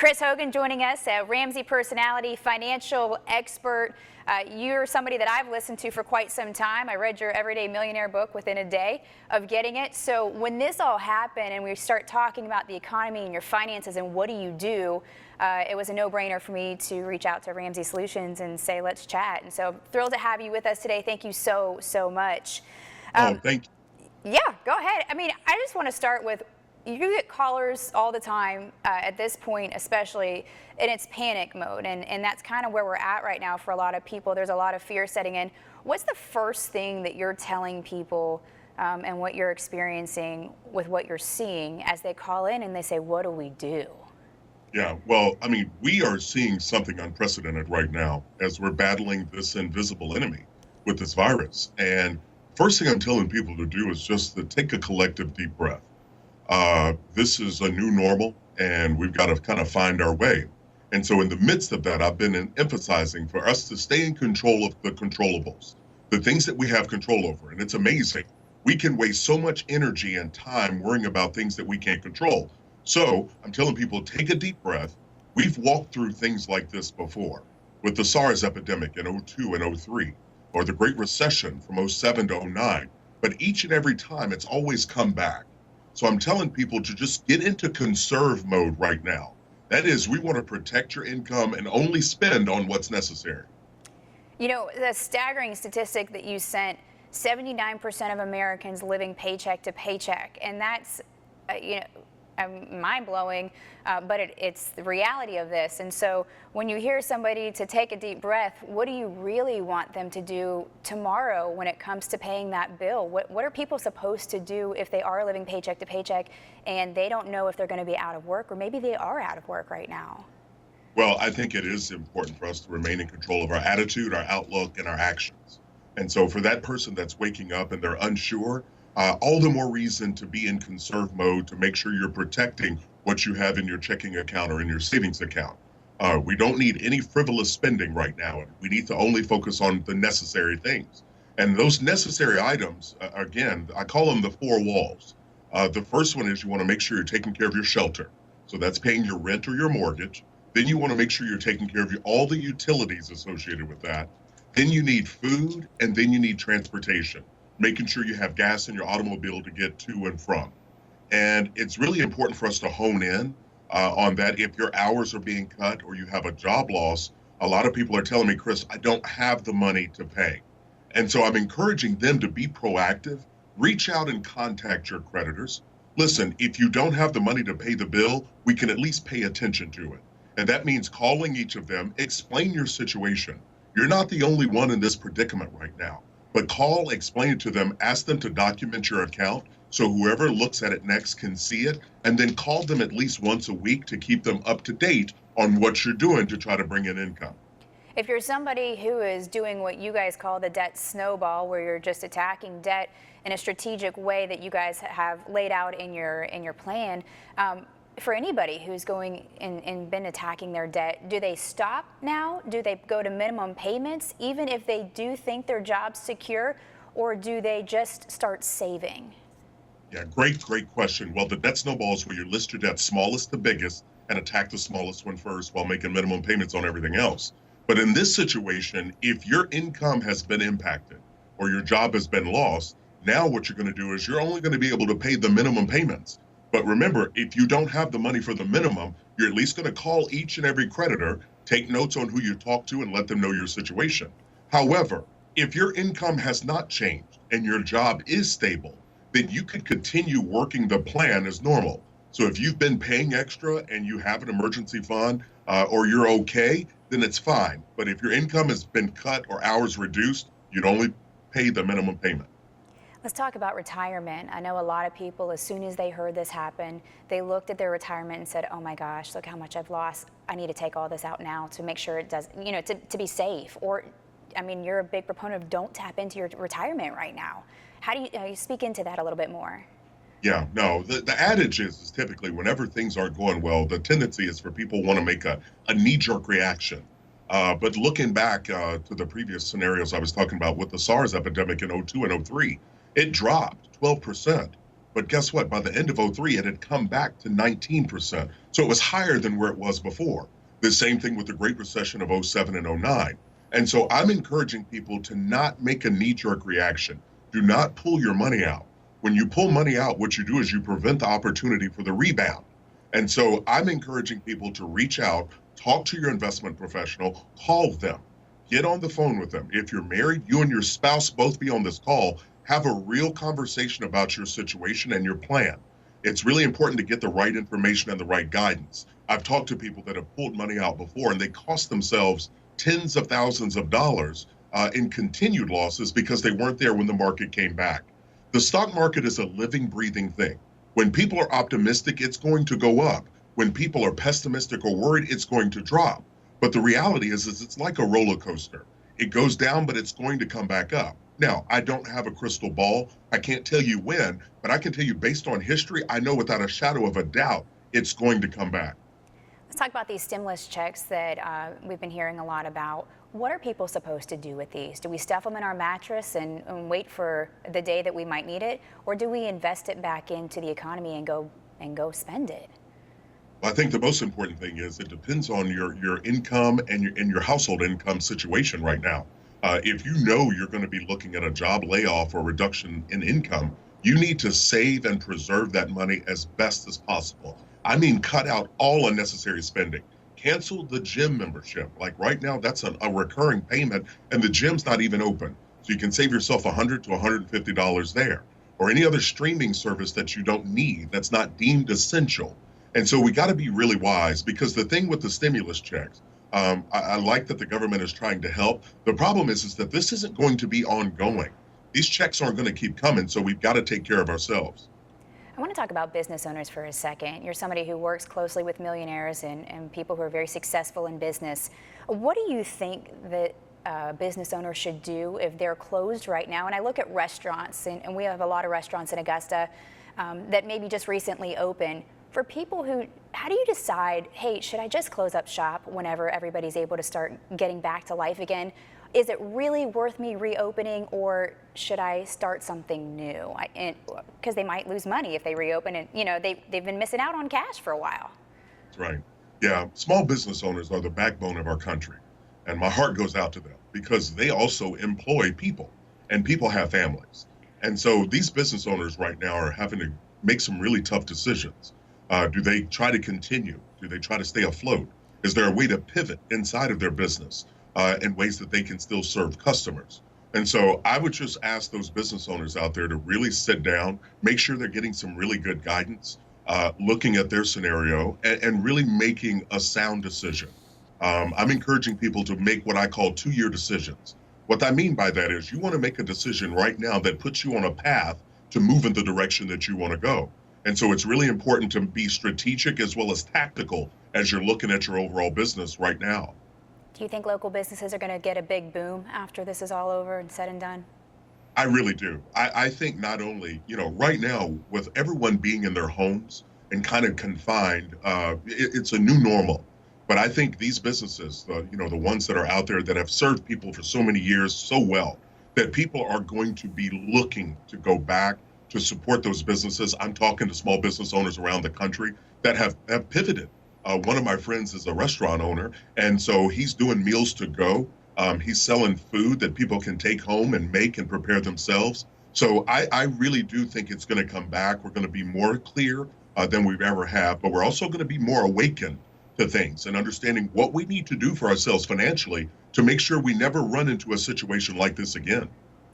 Chris Hogan joining us, a Ramsey personality, financial expert. You're somebody that I've listened to for quite some time. I read your Everyday Millionaire book within a day of getting it. So when this all happened and we start talking about the economy and your finances and what do, it was a no-brainer for me to reach out to Ramsey Solutions and say, let's chat. And so thrilled to have you with us today. Thank you so much. Thank you. Yeah, go ahead. I mean, I just want to start with, you get callers all the time at this point, especially, and it's panic mode. And that's kind of where we're at right now for a lot of people. There's a lot of fear setting in. What's the first thing that you're telling people and what you're experiencing with what you're seeing as they call in and they say, what do we do? Yeah, well, I mean, we are seeing something unprecedented right now as we're battling this invisible enemy with this virus. And first thing I'm telling people to do is just to take a collective deep breath. This is a new normal, and we've got to kind of find our way. And so in the midst of that, I've been emphasizing for us to stay in control of the controllables, the things that we have control over. And it's amazing. We can waste so much energy and time worrying about things that we can't control. So I'm telling people, take a deep breath. We've walked through things like this before with the SARS epidemic in 02 and 03, or the Great Recession from 07 to 09. But each and every time, it's always come back. So I'm telling people to just get into conserve mode right now. That is, we want to protect your income and only spend on what's necessary. You know, the staggering statistic that you sent, 79% of Americans living paycheck to paycheck. And that's, mind-blowing, but it's the reality of this. And so when you hear somebody to take a deep breath, what do you really want them to do tomorrow when it comes to paying that bill? What are people supposed to do if they are living paycheck to paycheck and they don't know if they're going to be out of work, or maybe they are out of work right now? Well, I think it is important for us to remain in control of our attitude, our outlook, and our actions. And so for that person that's waking up and they're unsure, all the more reason to be in conserve mode, to make sure you're protecting what you have in your checking account or in your savings account. We don't need any frivolous spending right now. We need to only focus on the necessary things. And those necessary items, again, I call them the four walls. The first one is you want to make sure you're taking care of your shelter. So that's paying your rent or your mortgage. Then you want to make sure you're taking care of all the utilities associated with that. Then you need food, and then you need transportation, making sure you have gas in your automobile to get to and from. And it's really important for us to hone in on that. If your hours are being cut or you have a job loss, a lot of people are telling me, Chris, I don't have the money to pay. And so I'm encouraging them to be proactive, reach out and contact your creditors. Listen, if you don't have the money to pay the bill, we can at least pay attention to it. And that means calling each of them, explain your situation. You're not the only one in this predicament right now. But call, explain it to them, ask them to document your account so whoever looks at it next can see it, and then call them at least once a week to keep them up to date on what you're doing to try to bring in income. If you're somebody who is doing what you guys call the debt snowball, where you're just attacking debt in a strategic way that you guys have laid out in your plan, for anybody who's going and been attacking their debt, do they stop now? Do they go to minimum payments, even if they do think their job's secure, or do they just start saving? Yeah, great question. Well, the debt snowball is where you list your debt smallest to biggest and attack the smallest one first while making minimum payments on everything else. But in this situation, if your income has been impacted or your job has been lost, now what you're going to do is you're only going to be able to pay the minimum payments. But remember, if you don't have the money for the minimum, you're at least going to call each and every creditor, take notes on who you talk to, and let them know your situation. However, if your income has not changed and your job is stable, then you can continue working the plan as normal. So if you've been paying extra and you have an emergency fund or you're okay, then it's fine. But if your income has been cut or hours reduced, you'd only pay the minimum payment. Let's talk about retirement. I know a lot of people, as soon as they heard this happen, they looked at their retirement and said, oh my gosh, look how much I've lost. I need to take all this out now to make sure it does, to be safe. Or, I mean, you're a big proponent of don't tap into your retirement right now. How do you speak into that a little bit more? Yeah, no, the adage is typically whenever things aren't going well, the tendency is for people want to make a knee-jerk reaction. But looking back to the previous scenarios I was talking about with the SARS epidemic in 02 and 03, it dropped 12%. But guess what? By the end of '03, it had come back to 19%. So it was higher than where it was before. The same thing with the Great Recession of '07 and '09. And so I'm encouraging people to not make a knee-jerk reaction. Do not pull your money out. When you pull money out, what you do is you prevent the opportunity for the rebound. And so I'm encouraging people to reach out, talk to your investment professional, call them, get on the phone with them. If you're married, you and your spouse both be on this call, have a real conversation about your situation and your plan. It's really important to get the right information and the right guidance. I've talked to people that have pulled money out before and they cost themselves tens of thousands of dollars in continued losses because they weren't there when the market came back. The stock market is a living, breathing thing. When people are optimistic, it's going to go up. When people are pessimistic or worried, it's going to drop. But the reality is it's like a roller coaster. It goes down, but it's going to come back up. Now, I don't have a crystal ball. I can't tell you when, but I can tell you based on history, I know without a shadow of a doubt, it's going to come back. Let's talk about these stimulus checks that we've been hearing a lot about. What are people supposed to do with these? Do we stuff them in our mattress and wait for the day that we might need it? Or do we invest it back into the economy and go spend it? Well, I think the most important thing is it depends on your income and your household income situation right now. If you know you're going to be looking at a job layoff or reduction in income, you need to save and preserve that money as best as possible. I mean, cut out all unnecessary spending. Cancel the gym membership. Like right now, that's a recurring payment, and the gym's not even open. So you can save yourself $100 to $150 there, or any other streaming service that you don't need that's not deemed essential. And so we got to be really wise because the thing with the stimulus checks, I like that the government is trying to help. The problem is that this isn't going to be ongoing. These checks aren't going to keep coming, so we've got to take care of ourselves. I want to talk about business owners for a second. You're somebody who works closely with millionaires and people who are very successful in business. What do you think that business owners should do if they're closed right now? And I look at restaurants, and we have a lot of restaurants in Augusta that maybe just recently opened. For people who, how do you decide, hey, should I just close up shop whenever everybody's able to start getting back to life again? Is it really worth me reopening, or should I start something new? Because they might lose money if they reopen, and they've been missing out on cash for a while. That's right. Yeah, small business owners are the backbone of our country, and my heart goes out to them because they also employ people, and people have families. And so these business owners right now are having to make some really tough decisions. Do they try to continue? Do they try to stay afloat? Is there a way to pivot inside of their business in ways that they can still serve customers? And so I would just ask those business owners out there to really sit down, make sure they're getting some really good guidance, looking at their scenario and really making a sound decision. I'm encouraging people to make what I call 2-year decisions. What I mean by that is you want to make a decision right now that puts you on a path to move in the direction that you want to go. And so it's really important to be strategic as well as tactical as you're looking at your overall business right now. Do you think local businesses are going to get a big boom after this is all over and said and done? I really do. I think not only, right now with everyone being in their homes and kind of confined, it's a new normal. But I think these businesses, the ones that are out there that have served people for so many years so well, that people are going to be looking to go back to support those businesses. I'm talking to small business owners around the country that have pivoted. One of my friends is a restaurant owner, and so he's doing meals to go. He's selling food that people can take home and make and prepare themselves. So I really do think it's going to come back. We're going to be more clear than we've ever have, but we're also going to be more awakened to things and understanding what we need to do for ourselves financially to make sure we never run into a situation like this again.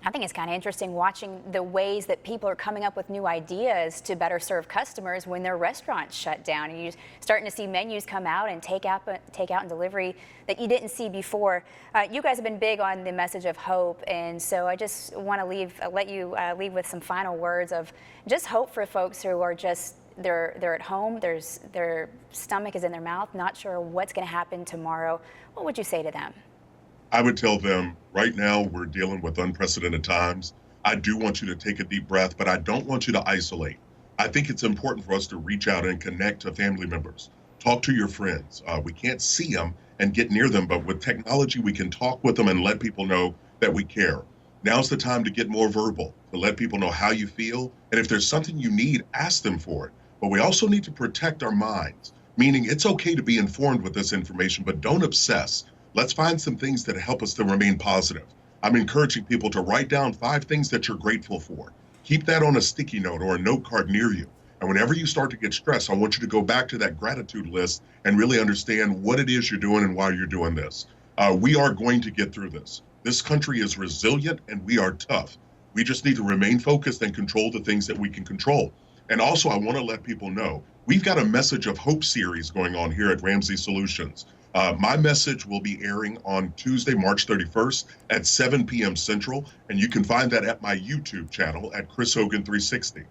I think it's kind of interesting watching the ways that people are coming up with new ideas to better serve customers when their restaurants shut down. And you're starting to see menus come out and take out and delivery that you didn't see before. You guys have been big on the message of hope, and so I just want to let you leave with some final words of just hope for folks who are just they're at home. Their stomach is in their mouth, not sure what's going to happen tomorrow. What would you say to them? I would tell them right now we're dealing with unprecedented times. I do want you to take a deep breath, but I don't want you to isolate. I think it's important for us to reach out and connect to family members. Talk to your friends. We can't see them and get near them, but with technology, we can talk with them and let people know that we care. Now's the time to get more verbal, to let people know how you feel. And if there's something you need, ask them for it. But we also need to protect our minds, meaning it's okay to be informed with this information, but don't obsess. Let's find some things that help us to remain positive. I'm encouraging people to write down 5 things that you're grateful for. Keep that on a sticky note or a note card near you. And whenever you start to get stressed, I want you to go back to that gratitude list and really understand what it is you're doing and why you're doing this. We are going to get through this. This country is resilient and we are tough. We just need to remain focused and control the things that we can control. And also, I want to let people know we've got a Message of Hope series going on here at Ramsey Solutions. My message will be airing on Tuesday, March 31st at 7 p.m. Central, and you can find that at my YouTube channel at Chris Hogan 360.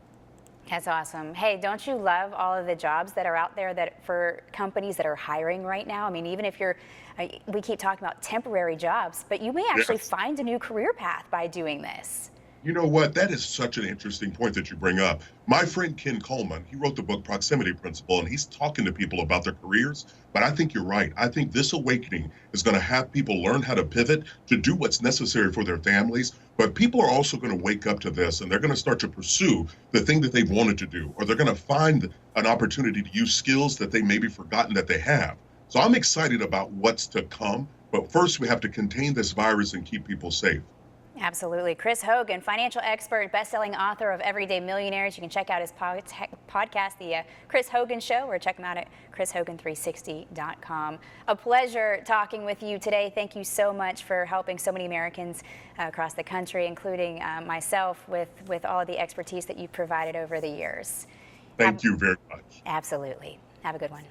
That's awesome. Hey, don't you love all of the jobs that are out there that for companies that are hiring right now? I mean, even if we keep talking about temporary jobs, but you may actually find a new career path by doing this. You know what? That is such an interesting point that you bring up. My friend Ken Coleman, he wrote the book Proximity Principle, and he's talking to people about their careers. But I think you're right. I think this awakening is going to have people learn how to pivot to do what's necessary for their families. But people are also going to wake up to this, and they're going to start to pursue the thing that they've wanted to do, or they're going to find an opportunity to use skills that they maybe forgotten that they have. So I'm excited about what's to come. But first, we have to contain this virus and keep people safe. Absolutely. Chris Hogan, financial expert, best-selling author of Everyday Millionaires. You can check out his podcast, The Chris Hogan Show, or check him out at chrishogan360.com. A pleasure talking with you today. Thank you so much for helping so many Americans across the country, including myself, with all of the expertise that you've provided over the years. Thank you very much. Absolutely. Have a good one.